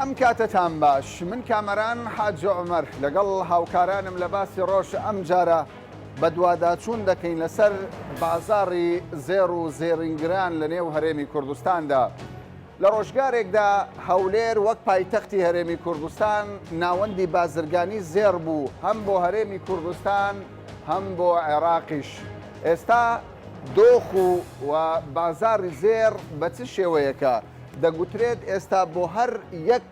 ئەم کاتتان باش من کامەران حاج عومەر لەگەڵ هاوکارانم لە باسی ڕۆژ ئەم جارە بە دوواداچوون دەکەین لەسەر بازاڕی زێر و زێڕینگران لە نێو هەرێمی کوردستاندا. لە ڕۆژگارێکدا هەولێر وەک پایتەختی هەرێمی کوردستان ناوەندی بازرگانی زێر بوو هەم بۆ هەرێمی کوردستان هەم بۆ عێراقیش. ئێستا دۆخ و بازاڕی زێر بە چ شێوەیەکە؟ دەگوترێت ئێستا بۆ هەر یەک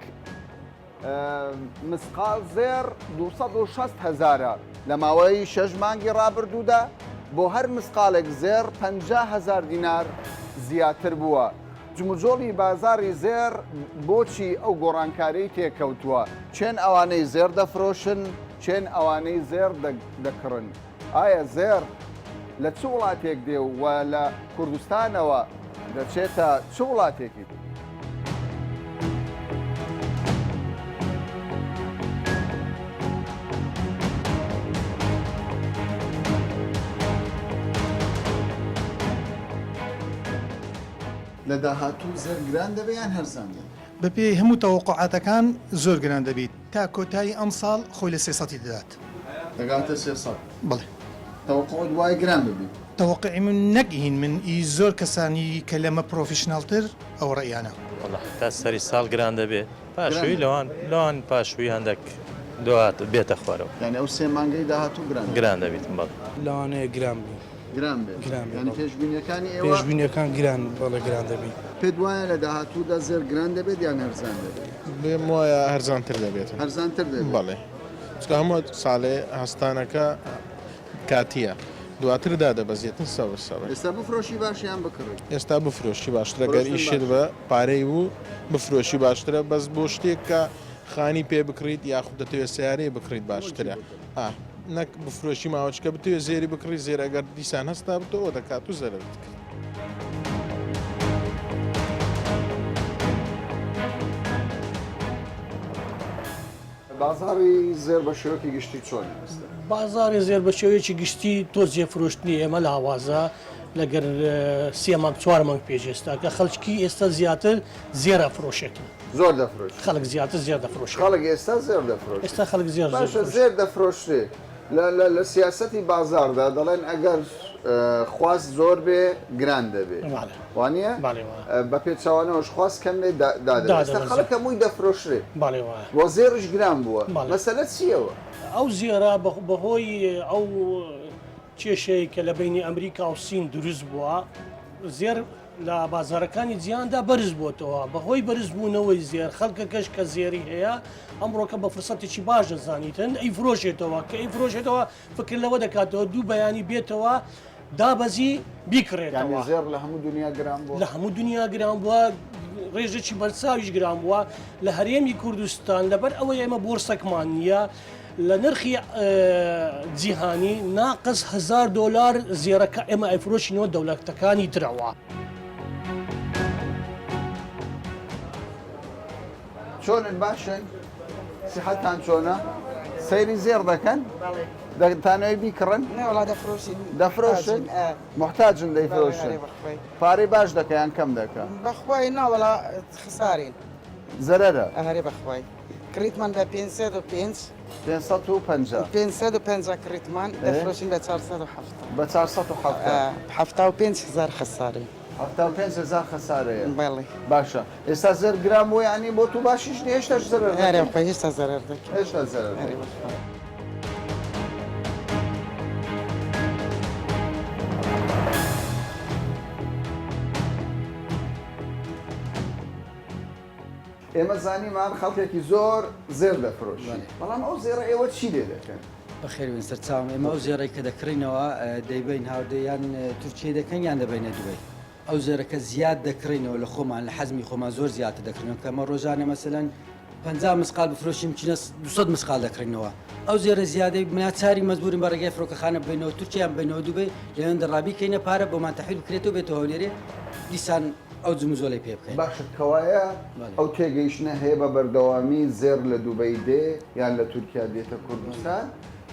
مسقال زێر 260,000 لە ماوەی 6 مانگی ڕابردوودا بۆ هەر مسقالێک زێر 50,000 دینار زیاتر بووە. جموجۆڵی بازاری زێر بۆچی ئەو گۆڕانکارەی تێکەوتووە؟ چێن ئەوانەی زێر دەفرۆشن، چێن ئەوانەی زێر دەکڕن؟ ئایا زێر لە چ وڵاتێک دێ و لە کوردستانەوە دەچێتە چ وڵاتێکی؟ لە داهاتوو زێر گران دەبێت یان هەرزان دەبێت؟ بەپێی هەموو تەوەقعاتەکان زۆر گران دەبێت تا کۆتایی ئەم ساڵ خۆی لە 300 دەدات. دەگاتە 300. بڵێ تەوەقعت وایە گران ببێت. تەوەقعی من نەگەین من زۆر کەسانی کە لەمە پرۆفیشناڵتر ئەو ڕێیانە. تا سەری ساڵ گران دەبێت پاشووی لەوان پاشووی هەندێک دوات بێتە خوارەوە. یعنی ئەو سێ مانگەی داهاتوو گران دەبێت بەڵ لەوانەیە گران بوو. گران بێت. یعنی پێشبینیەکانی ئێوە پێشبینیەکان گران بەڵێ گران دەبێت. پێت وایە لە داهاتوودا زێر گران دەبێت یان هەرزان دەبێت؟ پێم وایە هەرزانتر دەبێت. هەرزانتر دەبێت. بەڵێ. چکە هەموو ساڵێ هەستانەکە کاتیە. دواتر دادەبەزێتن سەوە. ئێستا بفرۆشی باشیان بکڕێت. ئێستا بفرۆشی باشترە گەر ئیشت بە پارەی بوو بفرۆشی باشترە بەس بۆ شتێک کە خانی پێ بکڕیت یاخود دەتەوێت سیارەی بکڕیت باشترە. نەک بفرۆشی ماوەچکە بتوێت زێری بکڕی زێرەگەر دیسان هەستا بتەوە دەکات و زەرت کرد. بازاری زێر بە شێوەیەکی گشتی چۆنی؟ بازاری زێر بە شێوەیەکی گشتی تۆ جێفرۆشتنی ئێمە لە هاوازە لەگەر 3 مانگ 4 مانگ پێشێستا کە خەڵکی ئێستا زیاتر زێرە فرۆشێتن. زۆر دەفرۆشت. خەڵک زیاتر زێر دەفرۆشێت. خەڵک ئێستا زێر دەفرۆشت. ئێستا خەڵک زێر باشە زێر دەفرۆشتێ. لە سیاسەتی بازاردا دەڵێن ئەگەر خواست زۆر بێ گران دەبێت. وانە؟ بە پێچوانەوەش خواست کەم لێ دادەێستا خەڵک هەمووی دەفرۆشرێت. بۆ زێرش گران بووە. مەسەلە چیەوە؟ ئەو زێرە بەهۆی ئەو کێشەیە کە لە بینی ئەمریکا و سین دروست بووە زێر لە بازارەکانی جیهاندا بەرز بووتەوە بەهۆی بەرزبوونەوەی زێر خەڵکە کەش کە زێری هەیە ئەمڕۆکە بە فرسەتێکی باش دەزانیتن ئەی فرۆشێتەوە کە ئەی فرۆشێتەوە فکر لەوە دەکاتەوە دوو بەیانی بێتەوە دابەزی بیکڕێتەوە. زێر لە هەموو دنیا گران بووە. لە هەموو دنیا گران بووە ڕێژێکی بەرچاویش گران بووە لە هەرێمی کوردستان لەبەر ئەوەی ئێمە بۆرسەکمان نییە لە نرخی جیهانی ناقص $1000 زێرەکە ئێمە ئەیفرۆشینەوە دەوڵەتەکانی ترەوە. چۆنن باشن؟ سیحەتان چۆنە؟ سەیری زێر دەکەن؟ دەتانەوەی بیکڕن؟ دەفرۆشن؟ محتاجن دەیفرۆشن. پارەی باش دەکەیان کەم دەکە؟ بەخوای ناوەڵا خسارین. زەرەرە؟ هەرێ بەخوای. کریتمان بە 550 کریتمان دەفرۆشین بە 470. بە 470. 75,000 خسارین. 75,000 خسارەیە. بەڵێ. باشە. ئێستا زێر گرام بۆ ینی بۆ تو باشیش هێشتاش زەرەر دەکەی؟ هەرێ بەخوای هێشتا زەرەر دەکەی. هێشتا زەرەر دەکەی. ئێمە زانیمان خەڵکێکی زۆر زێر دەفرۆشین. بەڵام ئەو زێرە ئێوە چی لێ دەکەن؟ بەخێوین سەرچاوم ئێمە ئەو زێڕی کە دەکڕینەوە دەیبین هاودەیان تورکیە دەکەن یان دەبینە دوبەی. ئەو زێرەکە زیاد دەکڕینەوە لە خۆمان لە حەزمی خۆمان زۆر زیاتر دەکڕینەوە کەمە ڕۆژانە مەسەلەن 50 مسقال بفرۆشیم چینە 200 مسقال دەکڕینەوە. ئەو زێرە زیادەی مناچاری مەزبورین بە ڕێگای فڕۆکەخانە بینەوە تورکیان بینەوە دوبەی لەوێن دەڕابی کەینە پارە بۆمان تەحویل بکرێتەوە بێتەوە هەولێرێ دیسان ئەو جموزۆڵی پێ بکەین. باشە کەوایە ئەو تێگەیشتنە هەیە بە بەردەوامی زێر لە دوبەی دێ یان لە تورکیا دێتە کوردستان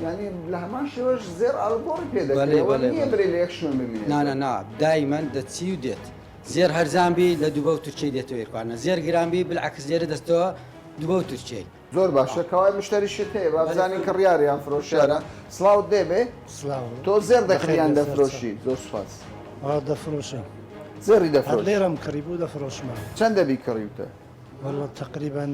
یعنی لە هەمان شێوەش زێر ئاڵگۆڕی پێ دەکرێت نییە برێ لە یەک شوێن ببینێت. نا دایمەن دەچی و دێت. زێر هەرزانبی لە دووبە و تورکی دێتەوە یێکوانە زێر گرانبی بالعکس لێرە دەستەوە دوبە و تورکیای زۆر باشە کەوای مشتریشت هەیە بابزانین کڕیاریان فرۆشیارە سڵاو دێبێ تۆ زێر دەکڕیان دەفرۆشی زۆر سپاس دەفرۆشم زێری دەفرۆش لێرەم کڕیبوو دەفرۆشمان چەند دەبی کڕیوتە وەڵە تقریبا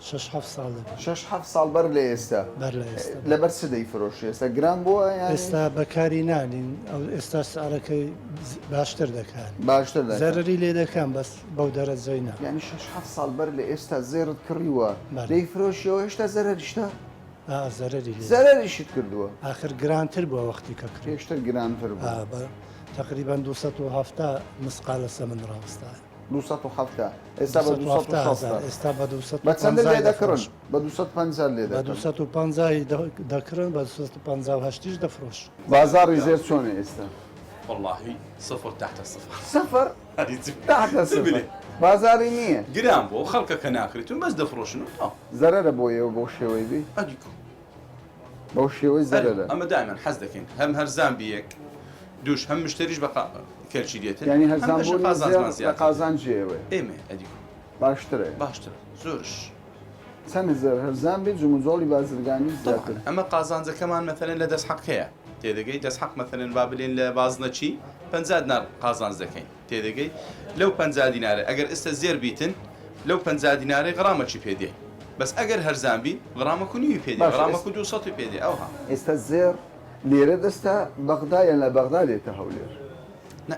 6 ساڵ 6 ساڵ بەر لە ئێستا بەر لە ئێستا لەبەر سدەی فرۆشی ئێستا گران بووە ئێستا بەکاری نانین ئەو ئێستا سارەکەی باشتر دەکەن باشتر زەرری لێ دەکەم بەس بەو دەرەجەی نا ینی 6 ساڵ بەر لە ئێستا زێرت کڕیوە دەی فرۆشیەوە هێشتا زەرریشتا زەرری زەرریشت کردووە آخر گرانتر بووە وەختی کە کرد پێشتر گرانتر بوو تقریبا 270 مسقالە سەمن ڕاوستە 270 ئێستا بە 260 ئێستا بە 200 بە چەند لێ دەکڕن بە 250 لێ بە 250 دەکڕن بە 258 دەفرۆش بازاڕی زێر چۆنە ئێستا والله صفر تحت الصفر سەفەر تحت الصفر بازاری نییە گران بۆ خەڵکەکە ناکرێتون بەس دەفرۆشن زەرەرە بۆ ئێوە بۆ شێوەی بی ئەدیکو بەو شێوەی زەرەرە ئەمە دائما حەز دەکەین هەم هەرزان بیەک دووش هەم مشتریش بە کەرچی دێتن ینی هەرزانبوونی زێر قازانجیەوە ئێمە ئەدیکو باشترە باشتر زۆرش چەند زەر هەرزان بێت جموزۆڵی بازرگانی زیاتر ئەمە قازانجەکەمان مەثلەن لە دەست حەقەیە تێدەگەی دەست حەق مەثلەن با بلێن لە بازنەچی 50 دینار قازانج دەکەین تێدەگەی لەو 50 دینارە ئەگەر ئێستا زێر بیتن لەو 50 دینارەی غرامەچی پێدێ بەس ئەگەر هەرزان بی غرامەکو نیوی پێدێ غرامەکو 200 پێدێ ئەوها ئێستا زێر لێرە دەستا بەغدایە لە بەغدا لێتە هەولێر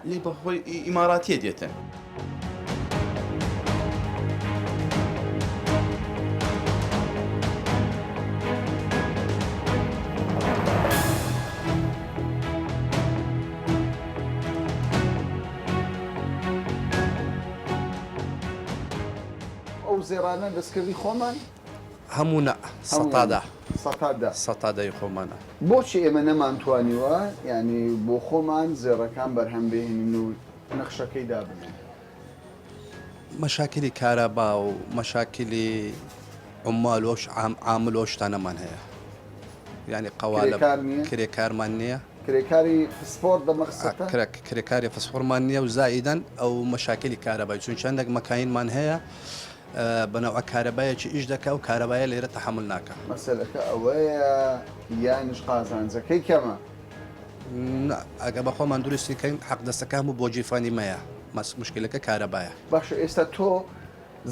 لێ بەخۆی ئیماراتیە دێتن ئەو زێرانە دەستکردی خۆمان هەموو سەتادای خۆمانە بۆچی ئێمە نەمانتوانیوە ینی بۆ خۆمان زێڕەکان بەرهەم بێنین و نەخشەکەی دابنین مەشاکلی کارەبا و مەشاکلی عمال وەش عامل وە شتانەمان هەیە ینی قەوالە کرێکارمان نییە کرێکاری سپۆرت دەمەخسەتە کرێکاری فسفۆرمان نییە و زائیدەن ئەو مەشاکلی کارەبای چون چەندێک مەکاینمان هەیە بەنەوە کارەبایەکی ئیش دەکە و کارەبایە لێرە تەحمل ناکە مەسەلەکە ئەوەیە یانش قازانجەکەی کەمە ئەگە بە خۆمان درستی کەین حەق دەستەکەم و بۆ جیفانی مەیە مشکلەکە کارەبایە باشە ئێستا تۆ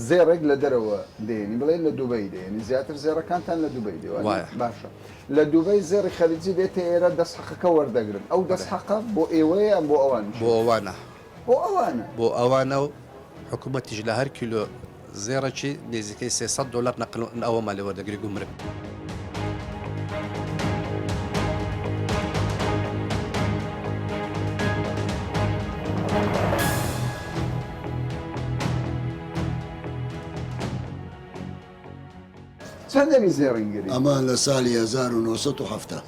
زێڕێک لە دەرەوە دێنی بڵێ لە دووبەی دێنی زیاتر زێڕەکانتان لە دووبەی دێوە باشە لە دووبەی زێڕی خەریجی دێتە ئێرە دەستحەقەکە وەردەگرن ئەو دەستحەقە بۆ ئێوەیە بۆ ئەوان بۆ ئەوانە و حکوومەتیش لە هەر کیلۆ زێڕێکی نێزیکەی 300 دلار نەقل ئەوەمان لێ وەردەگری گومرک چەندەمی زێڕینگری ئەمان لە ساڵی 1970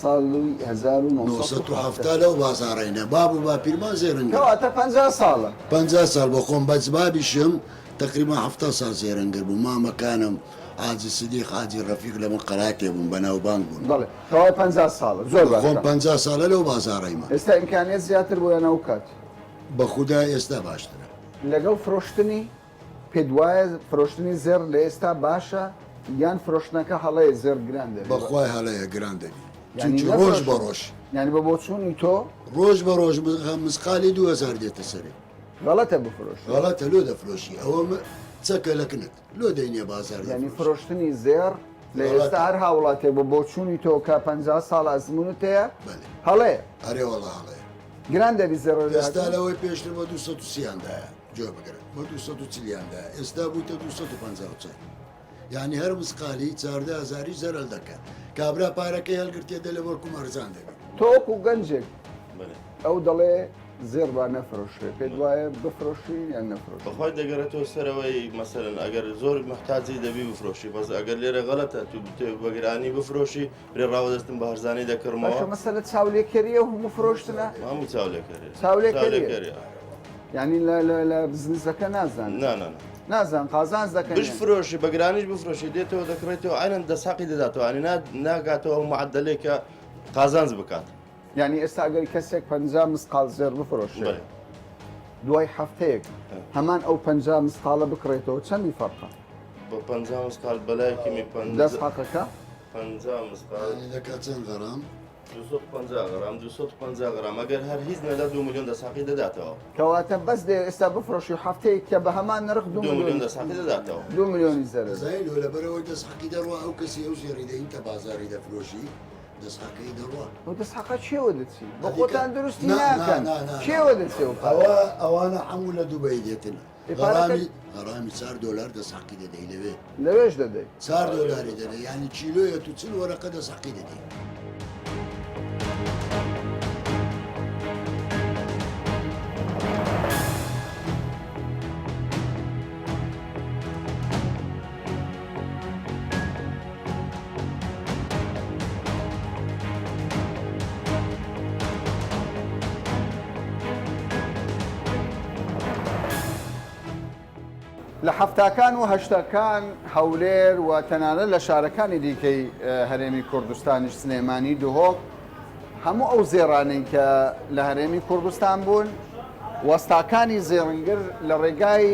ساڵی 1970 لەو بازاڕینە باب و باپیرمان زێرنگە کەواتە 50 ساڵە 50 ساڵ بە خۆم بەجبابیشم تقریبا 7 ساڵ زێرنگر بوو مامەکانم حاجی سیدیق حاجی ڕەفیق لەمە قەراتێ بوون بەناوبانگ بوون بەڵێ کەوای 50 ساڵە زۆر باش خۆم 50 ساڵە لەو بازاڕیمە ئێستا ئیمکانیت زیاتر بۆ یانەو کات بە خودا ئێستا باشترە لەگەڵ فرۆشتنی پێت وایە فرۆشتنی زێر لە ئێستا باشە یان فرۆشتنەکە هەڵەیە زێر گران دەبێت بەخوای هەڵەیە گران دەبی چونکی ڕۆژ بە ڕۆژ یعنی بە بۆچوونی تۆ ڕۆژ بە ڕۆژ مسقالی 2000 دێتە سەری غەڵەتە بفرۆش غەڵەتە لۆ دەفرۆشی ئەوە چەکە لەکنت لۆ دەینێ بازار ینی فرۆشتنی زێر لە ئێستا هەر هاوڵاتێ بە بۆچوونی تۆ کە 50 ساڵ ئەزمونت هەیە هەڵەیە هەرێوەڵە هەڵەیە گران دەبی زێر ئێستا لەوەی پێشتر بە 230یاندایە جۆ بگرن بە 240یاندایە ئێستا بوویتە 250 یعنی هەر مسقالی 14 زەرل دەکات کابرا پارەکەی هەلگرتێ دە لە وەرکوم ئەرزان دەبێت تۆکو گەنجێک ئەو دەڵێ زێر با نەفرۆشێ پێت وایە بفرۆشی یان نەفرۆش بەخوای دەگەرێتەوە سەرەوەی مەسەرن ئەگەر زۆر محتاجی دەبی بفرۆشی بەس ئەگەر لێرە غەڵەتە تو بەگرانی بفرۆشی پرێ ڕاوەدەستم بە هەرزانەی دەکڕمەوە مەسەلە چاولێکەریە و هەموو فرۆشتنە هەموو چاولێکەری ینی لە بزنسەکە نازان نازان قازانج دەکەن بفرۆشی بەگرانیش بفرۆشی دێتەوە دەکڕێتەوە ئاینەن دەساقی دەداتەوە ئەنی ناگاتەوە معدلێکە قازانج بکات ینی ئێستا ئەگەری کەسێک 50 مسقال زێر بفرۆشێ دوای هەفتەیەک هەمان ئەو 50 مسقالە بکڕێتەوە چەندی فەرقە بە 50 مسقال بەلایەکی دەست حەقەکە 50 مسقال يعني دەکات چەند غەرام 250 غرام 250 غرام ئەگەر هەر هیچ نەدا 2 میلیۆن دەساقی دەداتەوە کەواتە بەس دێ ئێستا بفرۆشی و هەفتەیە کە بە هەمان نرخ 2 میلیۆن دەساقی دەداتەوە 2 میلیۆنی زەرە زایل و لەبەرەوەی دەستحەقی دەڕوا ئەو کەسی ئەو زێڕی دەین کە بازاری دەفرۆشی دەستحەقەی دەڕوا و دەست حەقە چێوە دەچی بە خۆتان دروستی ناکەن چێوە دەچێ و ئەوانە هەموو لە دووبەی دێتن غەرامی 4 دلار دەستحەقی دەدەی لەوێ لەوێش دەدەی 4 دلاری دەدەی ینی چیلۆیە تو چل وەرەقە دەستحەقی دەدەی لە حەفتاکان و هەشتاکان هەولێر و تەنانەت لە شارەکانی دیکەی هەرێمی کوردستانیش سلێمانی دوهۆک هەموو ئەو زێڕانەی کە لە هەرێمی کوردستان بوون وەستاکانی زێڕنگر لە ڕێگای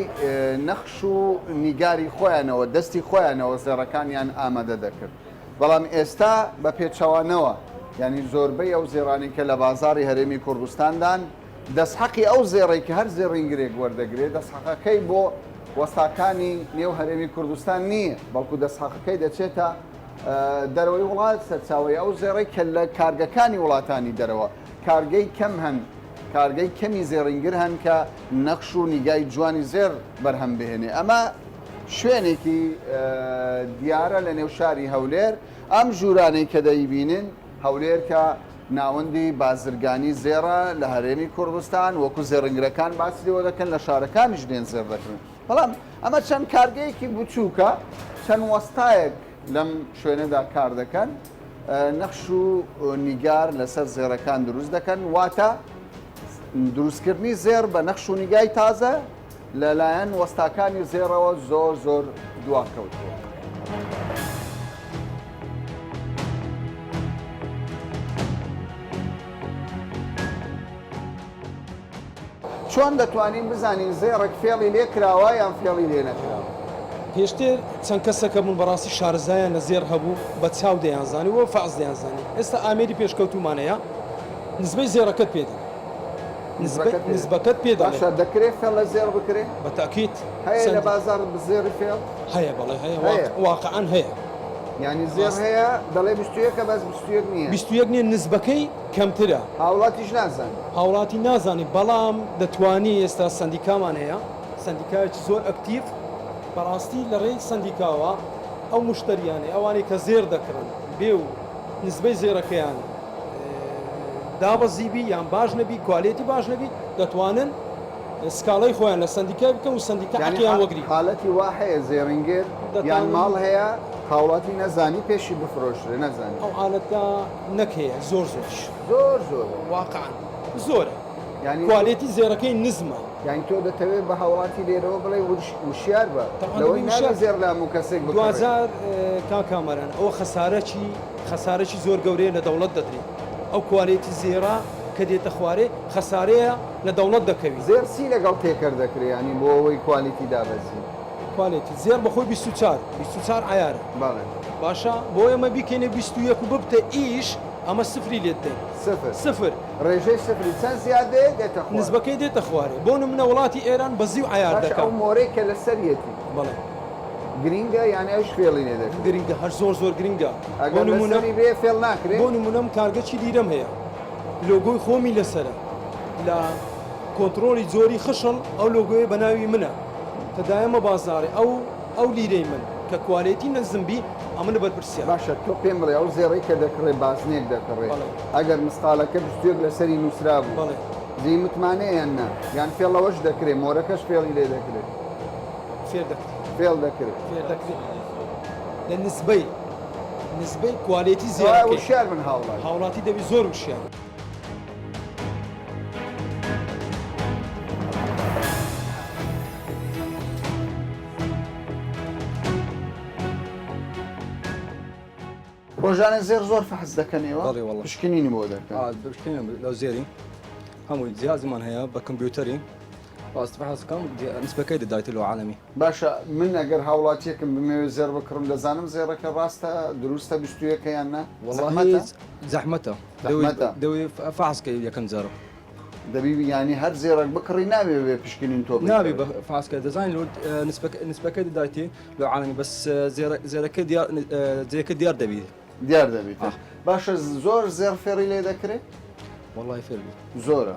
نەخش و نیگاری خۆیانەوە دەستی خۆیانەوە زێڕەکانیان ئامادە دەکرد بەڵام ئێستا بە پێچەوانەوە ینی زۆربەی ئەو زێڕانی کە لە بازاری هەرێمی کوردستاندان دەستحەقی ئەو زێڕێک کە هەر زێڕینگرێک وەردەگرێت دەستحەقەکەی بۆ وەستاکانی نێو هەرێمی کوردستان نییە بەڵکو دەستحەقەکەی دەچێتە دەرەوەی وڵات سەرچاوی ئەو زێڕێک کە لە کارگەکانی وڵاتانی دەرەوە کارگەی کەم هەن کارگەی کەمی زێڕینگر هەن کە نەخش و نیگای جوانی زێر بەرهەم بهێنێ ئەمە شوێنێکی دیارە لە نێو شاری هەولێر ئەم ژوورانەی کە دەیبینن هەولێر کە ناوەندی بازرگانی زێڕە لە هەرێمی کوردستان وەکو زێڕنگرەکان باسیەوە دەکەن لە شارەکانیش دێن زێر دەکەن بەڵام ئەمە چەند کارگەیەکی بچووکە چەند وەستایەک لەم شوێنەدا کار دەکەن نەخش و نیگار لەسەر زێڕەکان دروست دەکەن واتە دروستکردنی زێر بە نەخش و نیگای تازە لەلایەن وەستاکانی زێڕەوە زۆر زۆر دواکەوتووە. چۆن دەتوانین بزانین زێڕێک فێڵی لێ کراوە یان فێڵی لێ نەکراوە؟ پێشتر چەند کەسەکە بوون بەڕاستی شارزایان لە زێر هەبوو بە چاو دەیانزانی وە فەعز دەیانزانی ئێستا ئامێری پێشکەوتومانەیە نسبەی زێڕەکەت پێدا نسبەکەت پێدا دەکرێت فێڵ لە زێر بکرێت بە تاکید هەیە لە بازار بزێری فێڵ هەیە بەڵێ هەیە واقعان هەیە ینی زێر هەیە دەڵێ 21 بەس 21 نییە 21 نیە نسبەکەی کەمترە هاوڵاتیش نازانێت هاوڵاتی نازانی بەڵام دەتوانی ئێستا سندیکامان هەیە سندیکایکی زۆر ئەکتیف بەڕاستی لە ڕێی سندیکاوە ئەو مشتریانێ ئەوانەی کە زێر دەکڕن بێ و نسبەی زێرەکەیان دابەزیبی یان باش نەبی کوالێتی باش نەبی دەتوانن سکاڵی خۆیان لە سندیکای بکەن و سندیکا حەقیان وەگری حاڵەتی وا هەیە زێڕینگەر یان ماڵ هەیە هاوڵاتی نەزانی پێشی بفرۆشرێ نەزانی ئەو حالەتە نەکەیە زۆر زۆر واقعان زۆرە ینی کوالێتی زێرەکەی نزمە یان تۆ دەتەوێت بە هاوڵاتی لێرەوە بڵێ وشیار بە لەوەی نابێت زێر لە هەموو کەسێک دوازار کاکامەران ئەوە خەسارەکی زۆر گەورەیە لە دەوڵەت دەدرێت ئەو کوالێتی زێرا کە دێتە خوارێ خەسارەیە لە دەوڵەت دەکەوی زێر سی لەگەڵ تێکرد دەکرێت ینی بۆ ئەوەی کوالیتی دابەزی کوالێتی زێر بەخۆی 24 عیارە باشە بۆ ئێمە بیکەینە 21 و ببتە ئیش ئەمە سفری لێت دێت سفر ڕێژەی سفری چەند زیادێ دێتە نسبەکەی دێتە خوارێ بۆ نمونە وڵاتی ئێران بەزی و عیار دەکەن ئەو مۆرەی کە لەسەرەتی بەڵێ گرینگە یانە ئەوش فێڵی لێ دەکرێت گرینگە هەر زۆر گرینگە ئەگەر لەسەری بێ فێڵ ناکرێت بۆ نمونەم کارگەچی دیرەم هەیە لۆگۆی خۆمی لەسرە لە کۆنتترۆلی جۆری خشڵ ئەو لۆگۆی بەناوی منە کە دایەمە بازارێ ئەو لیرەی من کە کوالێتی نەزمبی ئەمە بەرپرسیە باشە تۆ پێم بڵێ ئەو زێڕی کە دەکڕێ بازنێک دەکڕێت ئەگەر مستاڵەکە بستێک لەسەری نووسرا بوو زی متمانەیە یان نا یان فێڵەوەش دەکرێت مۆرەکەش فێڵی لێ دەکرێت فێڵ دەکرێت لە نسبەی کوالێتی زێڕەکەی وشیار من هاوڵاتی دەبی زۆر وشیار ڕۆژانە زێر زۆر فەحز دەکەنەوە پشکنینی بۆ دەکەن لەو زێری هەمووی جیازمان هەیە بە کۆمپیوتەری واستفحصكم نسبة كيد دايت له عالمي باشە من ئەگەر هاوڵاتیەکم بمەوێت زێر بکڕم دەزانم زێڕەکە ڕاستە دروستە بیستویەکە یاننا والله زحمته دوي فحص كي يكن زارو دەبی ینی هەر زێڕک بکڕی نابێ بێ پشکنین تۆ نابي فحص كي ديزاين لو نسبة كيد دايتي لو عالمي بس زير كي ديار زي كي ديار دبي دیار دەبیت باشە زۆر زێر فێڕی لێ دەکرێت والله فيلم زۆرە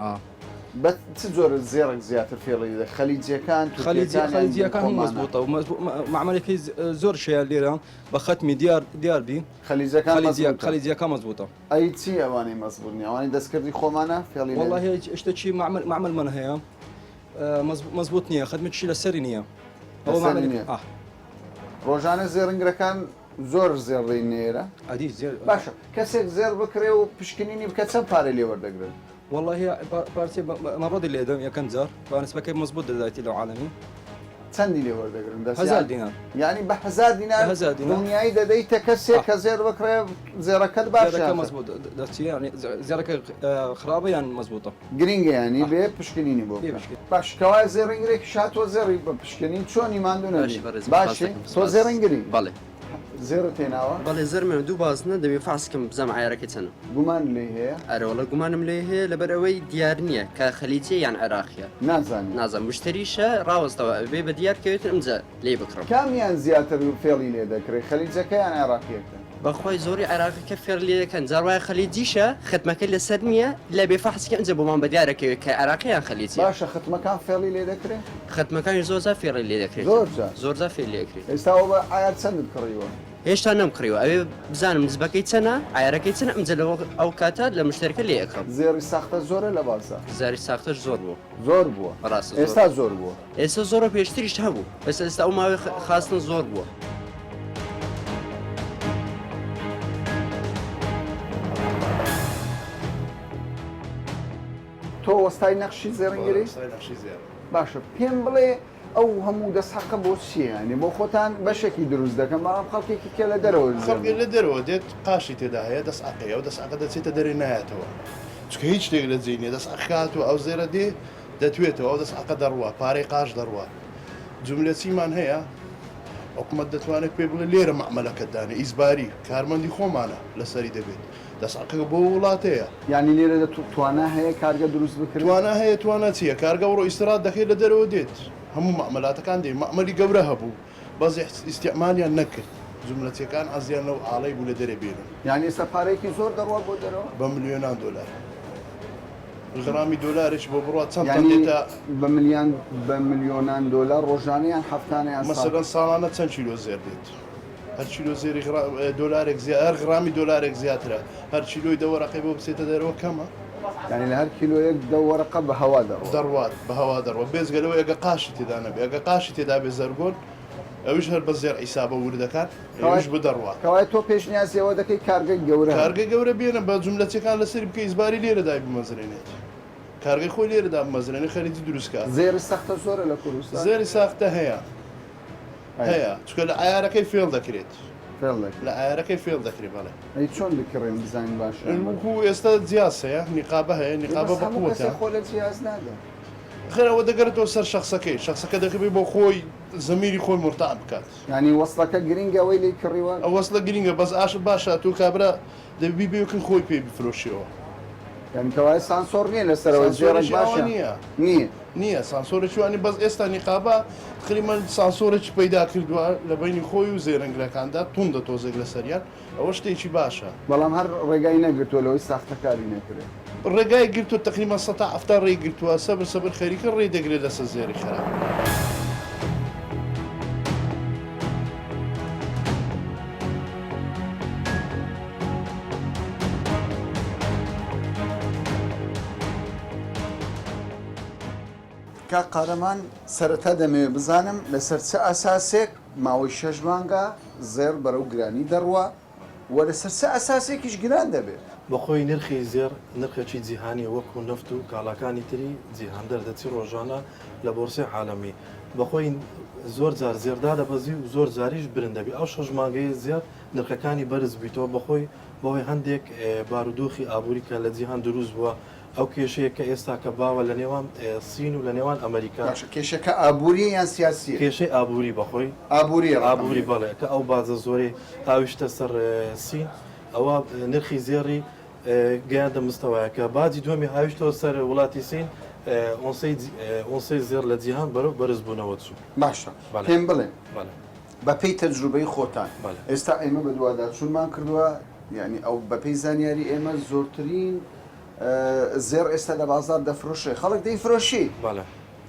بە چ جۆر زێڕێک زیاتر فێڵی دە خەلیجیەکان خەلیجیەکان هم مزبوطة ومعملێکی زۆر شەیە لێرە بە ختمی دیار بی خەلیجیەکان مزبوطة ئەی چی ئەوانەی مەزبوطنی ئەوانی دەستکردی خۆمانە فێڵی والله شتێکی معمل من هەیە مزبوط نییە خدمتشی لەسەری نییە ڕۆژانە زێڕنگەکان زۆر زێڕی نێرە باشە کەسێک زێر بکرێ و پشکنینی بکە چەند پارەی لێ وەردەگرن والله هي بارتي مرض اللي دم يكن زار فنسبة كيف مزبوط دلوقتي لو عالمي چەندی لێ وەردەگرن 1000 دينار يعني ب 1000 دينار دنیای دەدەیتە کەسێک کە زێر بکرێ زێڕەکەت باشە مزبوط يعني زێرەکە خراپە یان مزبوطە گرنگە ینی بێ پشکنینی بۆ باش کەوای زێڕنگرێکی شاتۆ زێڕی بە پشکنین چۆنی ماندوو نەبی باشی تۆ زێڕنگری بەڵێ زێرە تێناوە بەڵێ زەرمێ دوو بازنە دەبێ فاسکم بزەم عیارەکە چەنە گومان لێ هەیە ئەرەوەڵە گومانم لێ هەیە لەبەر ئەوەی دیار نییە کە خەلیجێ یان عێراقیە نازانم مشتریشە ڕاوەستەوە بێ بە دیار کەوێت ئەمجا لێ بکڕم کامیان زیاتر فێڵی لێ دەکرێت خەلیجەکە یان عێراقیەکە بەخۆی زۆری عێراقەکە فێر لێ دەکەن جاڕوای خەلیجیشە ختمەکە لەسەر نییە لە بێ فەحسکە ئەمجا بۆمان بە دیارەکەوێت کە عێراقیان خەلیجی باشە ختمەکان فێڵی لێ دەکرێت ختمەکانی زۆرجار فێڕی لێ دەکرێت زۆرجار فێر لێ دەکرێت ئێستا بە ئایا چەندت کڕیوە هێشتا نەمکڕیوە ئەوێ بزانم نزبەکەی چەنە عیارەکەی چەنە ئەمجا ئەو کاتات لە مشتەرەکە لێ ئەکڕم زێری ساختە زۆرە لە بازار زاری ساختەش زۆر بووە زۆر بووە ڕاستە ئێستا زۆر بووە ئێستا زۆرە پێشتریش هەبوو بەس ئێستا ئەو ماوەی خاستن زۆر بووە تۆ وەستای نەخشی زێڕنگری باشە پێم بڵێ ئەو هەموو دەستحەقە بۆ چییانی بۆ خۆتان بەشێکی دروست دەکەم بەڵام خەڵکێکی کێ لە دەرەوە لە دەرەوە دێت قاشی تێدا هەیە دەستعقەیە و دەستعقە دەچێتە دەرێ نایەتەوە چکە هیچ شتێک لە جێ نیە دەستعقات و ئەو زێرە دێ دەتوێتەوە ئەو دەستعقە دەڕوە پارەی قاش دەڕوە جملە چیمان هەیە حکوومەت دەتوانێت پێ بڵێ لێرە مەعمەلەکەتدانێ ئیزباری کارمەندی خۆمانە لەسەری دەبێت دەستعقە بۆ وڵاتەیە ینی لێرە توانە هەیە کارگە دروست بکرێت توانە هەیە توانە چییە کارگە ڕۆ ئیسرات دەکەیت لە دەرەوە دێت هەموو مەعمەلاتەکان دێ مەعمەلی گەورە هەبوو بەس ئیستیعمالیان نەکرد جملەتیەکان ئازیان لەو ئاڵەی بوو لە دەرێ بێنن یعنی ئێستا پارەیەکی زۆر دەڕوە بۆ دەرەوە بە ملیۆنان دۆلار غرامی دۆلارێک بۆ بڕات چەند دێتە بە ملیۆنان دۆلار ڕۆژانیان هەفتانیان مەسەڵەن ساڵانە چەند کیلۆ زێر دێت هەر کیلۆ زێری دۆلارێک هەر غرامی دۆلارێک زیاترە هەر کیلۆی دەوەڕقی بۆ بچێتە دەرەوە کەمە یعنی لە هەر کیلۆیەک دەوەڕقە بە هەوا دەڕوات بە هەوا دەڕوە بێزگەلەوە ئەگە قاشی تێدا نەبێ ئەگە قاشی تێدا بێ زەرگۆن ئەوش هەر بە زێر ئیسابە وردەکان ئەوش بدەڕوات کەوای تۆ پێشنیازیەوە دەکەی کارگەی گەورە کارگەی گەورە بێنە بە جملەتیەکان لەسەر بکە ئیزباری لێرەدای بمەزرێنێت کارگەی خۆی لێرەدا بمەزرێنێ خەریجی دروستکە زێری سەختە زۆرە لە کوردستان زێری ساختە هەیە چکە لە عیارەکەی فێڵ دەکرێت لە ئایارەکەی فێڵ دەکرێت بەڵێ ئەی چۆن بکڕێن بزانین باشە ئێستا جیاز هەیە نیقابە هەیە نیقابە بەقوتە خۆ لە جیاز نادە خێرەوە دەگەرێتەوە سەر شخصەکە دەکەبێ بۆ خۆی زەمیری خۆی مرتاع بکات ینی وەسڵەکە گرنگە ئەوەی لێ کڕیوە ئەو وەسڵە گرنگە بەس ئاش باشە تو کابرا دەبی بێکن خۆی پێ بفرۆشیەوە یانکەوای سانسۆر نییە لەسەرەوە جێڕێک باشە نییە سانسۆرەوانی بەس ئێستا نیقابە خریمە سانسۆرەی پەیدا کردووە لە بینی خۆی و زێرەنگەکاندا توندە تۆزێک لە سەریان ئەوە شتێکی باشە بەڵام هەر ڕێگای نەگرتووە لەوەی ساختەکاری نەکرێت ڕێگای گرتو تقریبا 100 ڕێ گرتووە سەبر خەریکە ڕێ دەگرێت لەسەر زێری خراپ کا قارەمان سەرەتا دەمەوێت بزانم لەسەر چه ئاساسێک ماوەی 6 مانگە زێر بەرەو گرانی دەڕوە و لەسەر چه ئاساسێکیش گران دەبێت بەخۆی نرخی زێر نرخێکی جیهانی وەکو نەفت و کاڵاکانی تری جیهان دەردەچی ڕۆژانە لە بۆرسی عالەمی بەخۆی زۆر جار زێردا دەبەزی و زۆر جاریش برن دەبی ئەو 6 مانگەی زێر نرخەکانی بەرز بیتەوە بەخۆی بەهۆی هەندێک بارودۆخی ئابووری کە لە جیهان دروست بووە ئەو کێشەیە کە ئێستا کە باوە لە نێوان سین و لە نێوان ئەمریکا کێشەکە ئابووری یان سیاسی کێشەی ئابووری بەخۆی ئابووری بەڵێ کە ئەو بازە زۆری هاویشتە سەر سین ئەوە نرخی زێڕی گەیاندە مستەوەیە کە باجی دومی هاویشتەوە سەر وڵاتی سین ئۆنسەی زێر لە جیهان بەرەو بەرز بوونەوە چوو باشە پێم بڵێ بەپێی تەجروبەی خۆتان ئێستا ئێمە بە دوواداچوونمان کردووە یعنی ئەو بەپێی زانیاری ئێمە زۆرترین زێر ئێستا لە بازار دەفرۆشێ خەڵک دەیفرۆشی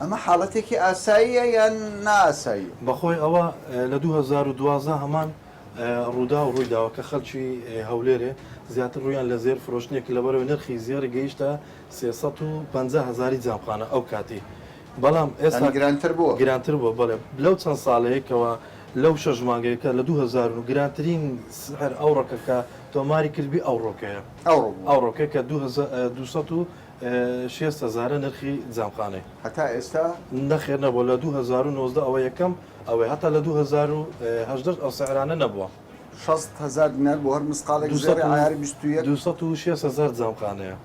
ئەمە حاڵەتێکی ئاساییە یان نائاسایی بەخۆی ئەوە لە 2012 هەمان ڕوودا و ڕوویداوە کە خەڵکی هەولێرێ زیاتر ڕویان لە زێر فرۆشتنێک لەبەرەوەی نرخی زێر گەیشتە 350,000 جامخانە ئەو کاتی بەڵام ئێستا گرانتر بووە بڵێ لەو چەند ساڵەیەکەوە لەو شەژ مانگەیەکە لە 2000 گرانترین سحر ئەو ڕەکەکە تۆماری کردبی ئەو ڕۆکەیە ئەو ڕۆکە کە 260,000 نرخی جامخانەی هەتا ئێستا نەخێر نەبووە لە 2019 ئەوە یەکەم ئەوەی هەتا لە 2010 ئەو سعرانە نەبووە 60,000 دینار بۆ هەر مسقالێک زێری ئایاری 260,000 جامخانەیە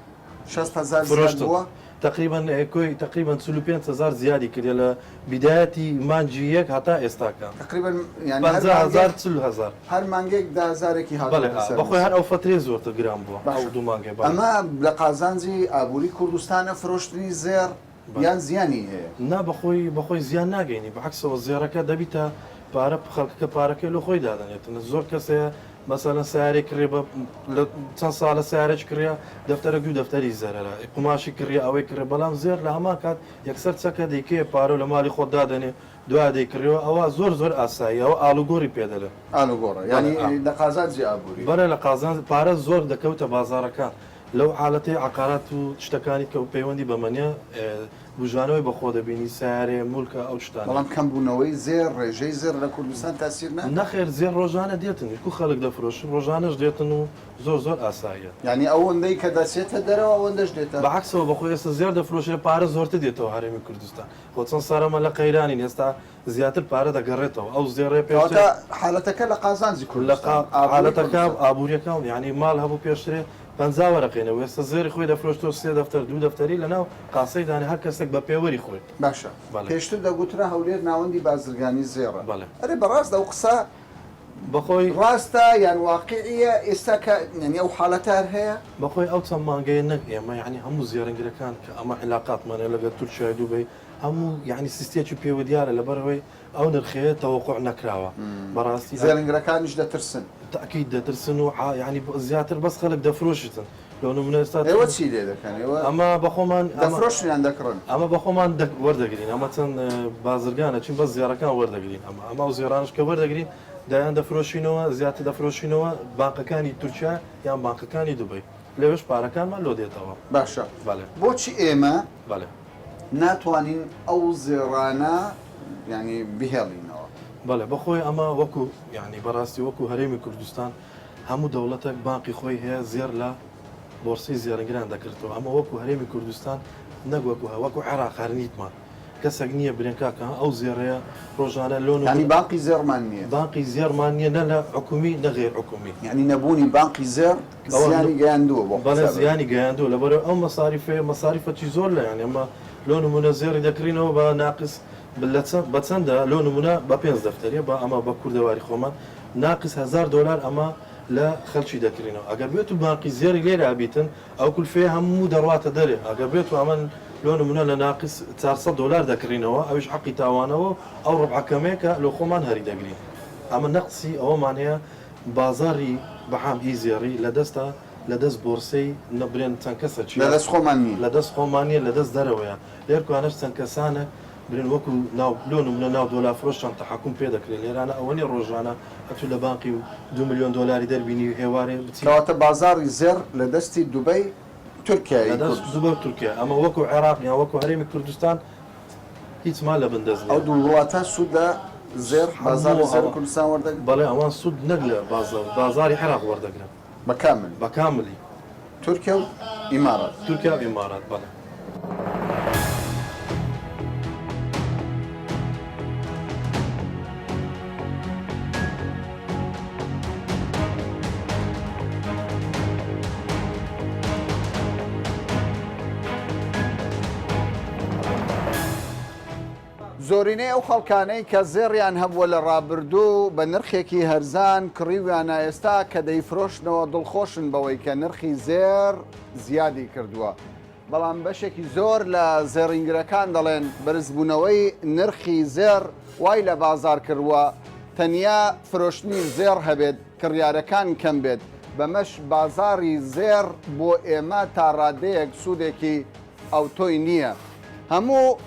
60,000 زیاد بووە تقریبا 45,000 زیادی کردە لە بیدایەتی مانجی یەک هەتا ئێستاکان تقریبا 50,000 هەر مانگێک 10,000 بەخۆی هەر ئەو فترێ زۆرتە گران بووە ئەو دوو مانگێ ئەمە لە قازانجی ئابووری کوردستانە فرۆشتنی زێر یان زیانی هەیە نا بەخۆی زیان ناگەینی بەعکسەوە زێرەکە دەبیتە پارە خەڵکەکە پارەکەی لە خۆی دادەنێتن زۆر کەسەیە مەسەلەن سیارێک کڕێ بە چەند ساڵە سیارێک کڕیا دەفتەرە دوو دەفتەری زەرەرە قماشی کڕیا ئەوەی کڕێ بەڵام زێر لە هەمان کات یەکسەر چەکە دەیکێ پارە لە مالی خۆت دادەنێ دوای دەیکڕەوە ئەوە زۆر ئاسایی ئەوە ئالوگۆری پێدەلێ ئالوگۆڕە ینی لە قازانجی ئابووری بەرە لە قازان پارە زۆر دەکەوتە بازارەکان لەو حالەتی عقارات و شتەکانی کە و پەیوەندی بەمەنیە بژانەوەی بەخۆ دەبینی سیارێ مولکە ئەو شتان بەڵام کەمبوونەوەی زێر ڕێژەی زێر لە کوردستان تاسیر نەخێر زێر ڕۆژانە دێتن کو خەڵک دەفرۆشن ڕۆژانەش دێتن و زۆر ئاساییە ینی ئەوەندەی کە دەچێتە دەرەوە ئەوەندەش دێتە بەعکسەوە بەخۆی ئێستا زێر دەفرۆشێ پارە زۆرتر دێتەوە هەرێمی کوردستان خۆ چەند سارەمە لە قەیرانی ئێستا زیاتر پارە دەگەڕێتەوە ئەو زێڕێ پێواتە حالەتەکە لە قازانجی کوردستان حالەتەکە ئابوووریەکان یعنی ماڵ هەبوو پێشترێ 50 وەرەقێنەوە ئێستا زێری خۆی دەفرۆشتەوە 3 دەفتەر 2 دەفتەری لەناو قاسەی دانی هەر کەسێک بە پێوەری خۆی باشە پێشتر دەگوترا هەولێر ناوەندی بازرگانی زێڕە ئەرێ بەڕاست ئەو قسە بەخۆی ڕاستە یان واقعیە ئێستا کە ئەو حاڵەتار هەیە بەخۆی ئەو چەند مانگەیە نەک ئێمە یعنی هەموو زیێرەنگرەکان کە ئەمە علاقاتمانە لەگەڵ تورکیا دووبەی هەموو یعنی سیستێکی پێوە دیارە لەبەرەوەی ئەو نرخەیە تەوەقع نەکراوە بەڕاستی زیێرەنگرەکانیش دەترسن تاکید دەترسن و ینی زیاتر بەس خەڵک دەفرۆشتن لە نمونە ئێستا ئێوە چی لێ دەکەن ئەمە بەخۆمان دەفرۆشیان دەکڕن ئەمە بەخۆمان وەردەگرین ئەمە چەند بازرگانە چین بەس زیێرەکان وەردەگرین ئەمە و زیێرانش کە وەردەگرین دایان دەفرۆشینەوە زیاتر دەفرۆشینەوە بانکەکانی تورکیا یان بانکەکانی دووبەی لەوێش پارەکانمان لۆ دێتەوە باشە بۆچی ئێمە ناتوانین ئەو زێڕانە ینی بهێڵینەوە بەڵێ بەخۆی ئەمە وەکو یعنی بەڕاستی وەکو هەرێمی کوردستان هەموو دەوڵەتێک بانقی خۆی هەیە زێر لە بۆرسی زیێرەنگران دەکردەوە ئەمە وەکو هەرێمی کوردستان نەگوەکو وەکو عێراق هەرنیتمان کەسێک نییە برێنکاکە ئەو زێڕەیە ڕۆژانە لۆن بانقی زێرمان نییە بانقی زێرمان نییە نە لە حکومی نەغێر حکومی ینی نەبوونی بانقی زێر زیانی گەیاندووە بەڵێ زیانی گەیاندووە لەبەرەوە ئەو مەساریفەتی زۆر لە یانی ئەمە لۆ نمونە زێری دەکرینەوە بە ناقص بە چەندە لۆ نمونە بە 5 دەفتەریە بە ئەمە بە کوردەواری خۆمان ناقص $1000 ئەمە لە خەلکی دەکرینەوە ئەگەر بێت و بانقی زێری لێرە بیتن ئەو کولفێ هەموو دەڕاتە دەرێ ئەگەر بێت و ئەمە لۆ نمونە لە ناقص $400 دەکرینەوە ئەوش حەقی تاوانەوە ئەو ڕبعەکەمەیەکە لە خۆمان هەری دەگرین ئەمە نەقسی ئەوەمان هەیە بازاری بەحام هی زێڕی لە دەستە لە دەست بۆرسەی نەبرێن چەند کەسە لە دەست خۆمانی لە دەست خۆمانیە لە دەست دەرەوەیە لێرکوانش چەند کەسانە برێن وەکو لۆ نمونە ناو دۆلار فرۆشتان تەحکوم پێ دەکرێت لێرانە ئەوەنی ڕۆژانە ئەتو لە بانقی $2 ملیۆن دەربینی هێوارێ بچیتە بازاری زێر لە دەستی دووبەی تورکیا دووبە تورکیا ئەمە وەکو عێراق یا وەکو هەرێمی کوردستان هیچمان لە بندەست ئەو دوو وڵاتە سوودە زێر بازاری زێر کوردستان وەردەگرن بەڵێ ئەوان سوود نەک لە بازاری عێراق وەردەگرن بەکاملی تورکیا و ئیمارات تورکیا و ئیمارات بەڵێ زۆرینەی ئەو خەڵکانەی کە زێڕیان هەبووە لە ڕابردوو بە نرخێکی هەرزان کڕیویانە ئێستا کە دەیفرۆشنەوە دڵخۆشن بەوەی کە نرخی زێر زیادی کردووە. بەڵام بەشێکی زۆر لە زێڕینگرەکان دەڵێن بەرزبوونەوەی نرخی زێر وای لە بازار کردووە تەنیا فرۆشتنی زێر هەبێت کڕیارەکان کەم بێت بەمەش بازاری زێر بۆ ئێمە تا ڕادەیەک سوودێکی ئەو تۆی نییە. هەموو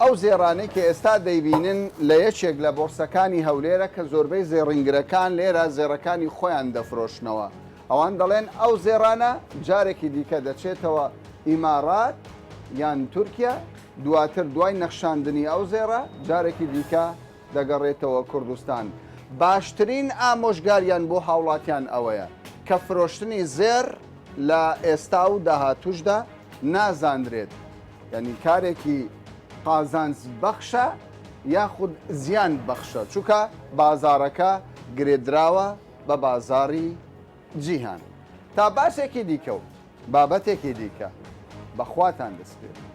ئەو زێڕانەی کە ئێستا دەیبینن لە یەکێک لە بۆرسەکانی هەولێرە کە زۆربەی زێڕینگرەکان لێرە زێڕەکانی خۆیان دەفرۆشنەوە. ئەوان دەڵێن ئەو زێڕانە جارێکی دیکە دەچێتەوە ئیمارات یان تورکیا دواتر دوای نەخشاندنی ئەو زێڕە جارێکی دیکە دەگەڕێتەوە کوردستان. باشترین ئامۆژگاریان بۆ هاوڵاتیان ئەوەیە کە فرۆشتنی زێر لە ئێستا و داهاتوشدا نازاندرێت، یعنی کارێکی قازانج بەخشە یاخود زیان بەخشە چونکە بازارەکە گرێدراوە بە بازاری جیهان. تا باسێکی دیکە و بابەتێکی دیکە بەخواتان دەست پێ.